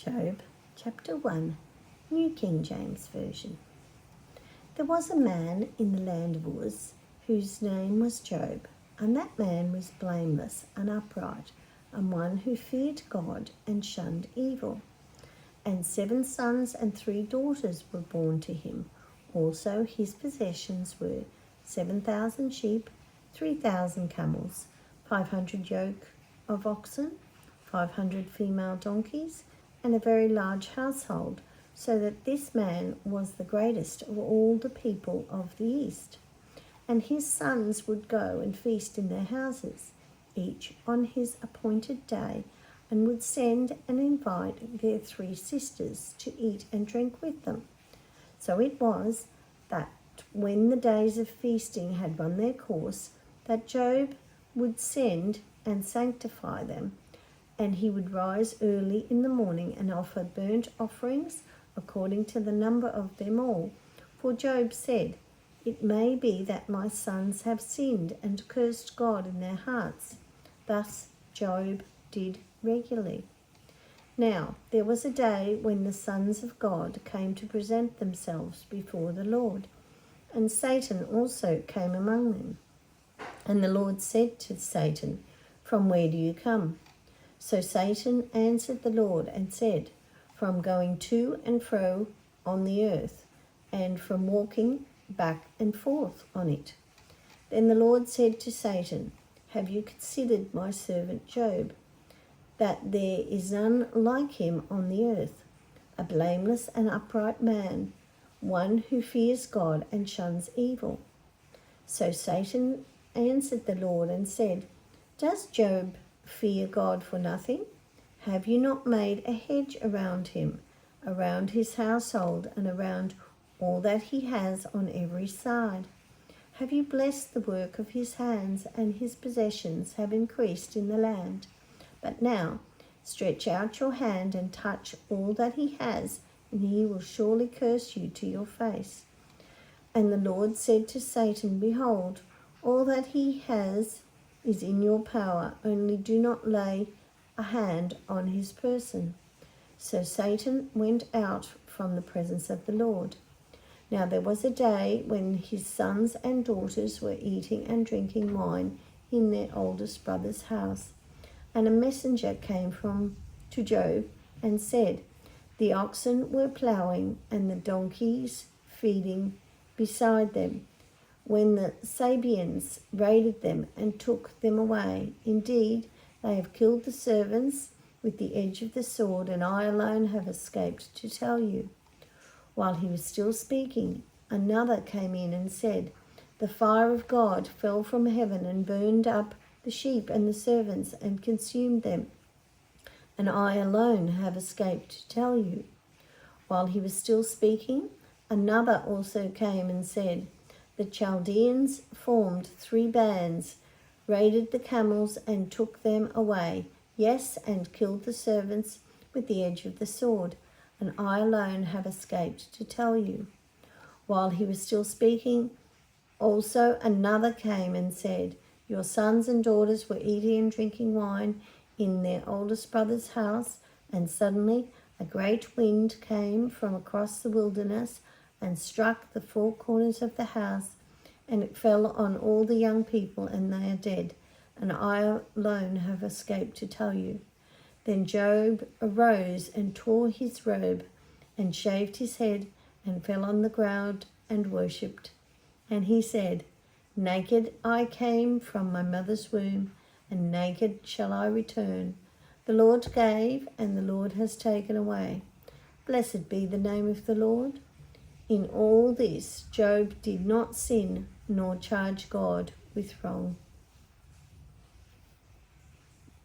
Job, chapter 1, New King James Version. There was a man in the land of Uz whose name was Job, and that man was blameless and upright, and one who feared God and shunned evil. And 7 sons and 3 daughters were born to him. Also his possessions were 7,000 sheep, 3,000 camels, 500 yoke of oxen, 500 female donkeys, and a very large household, so that this man was the greatest of all the people of the East. And his sons would go and feast in their houses, each on his appointed day, and would send and invite their 3 sisters to eat and drink with them. So it was that when the days of feasting had run their course, that Job would send and sanctify them, and he would rise early in the morning and offer burnt offerings according to the number of them all. For Job said, "It may be that my sons have sinned and cursed God in their hearts." Thus Job did regularly. Now there was a day when the sons of God came to present themselves before the Lord, and Satan also came among them. And the Lord said to Satan, "From where do you come?" So Satan answered the Lord and said, "From going to and fro on the earth, and from walking back and forth on it." Then the Lord said to Satan, "Have you considered my servant Job, that there is none like him on the earth, a blameless and upright man, one who fears God and shuns evil?" So Satan answered the Lord and said, "Does Job fear God for nothing? Have you not made a hedge around him, around his household, and around all that he has on every side? Have you blessed the work of his hands, and his possessions have increased in the land? But now stretch out your hand and touch all that he has, and he will surely curse you to your face." And the Lord said to Satan, "Behold, all that he has is in your power, only do not lay a hand on his person." So Satan went out from the presence of the Lord. Now there was a day when his sons and daughters were eating and drinking wine in their oldest brother's house. And a messenger came to Job and said, "The oxen were ploughing and the donkeys feeding beside them, when the Sabeans raided them and took them away. Indeed, they have killed the servants with the edge of the sword, and I alone have escaped to tell you." While he was still speaking, another came in and said, "The fire of God fell from heaven and burned up the sheep and the servants and consumed them, and I alone have escaped to tell you." While he was still speaking, another also came and said, "The Chaldeans formed 3 bands, raided the camels and took them away, yes, and killed the servants with the edge of the sword, and I alone have escaped to tell you." While he was still speaking, also another came and said, "Your sons and daughters were eating and drinking wine in their oldest brother's house, and suddenly a great wind came from across the wilderness and struck the 4 corners of the house, and it fell on all the young people, and they are dead, and I alone have escaped to tell you." Then Job arose and tore his robe and shaved his head and fell on the ground and worshipped. And he said, "Naked I came from my mother's womb, and naked shall I return. The Lord gave, and the Lord has taken away. Blessed be the name of the Lord." In all this, Job did not sin nor charge God with wrong.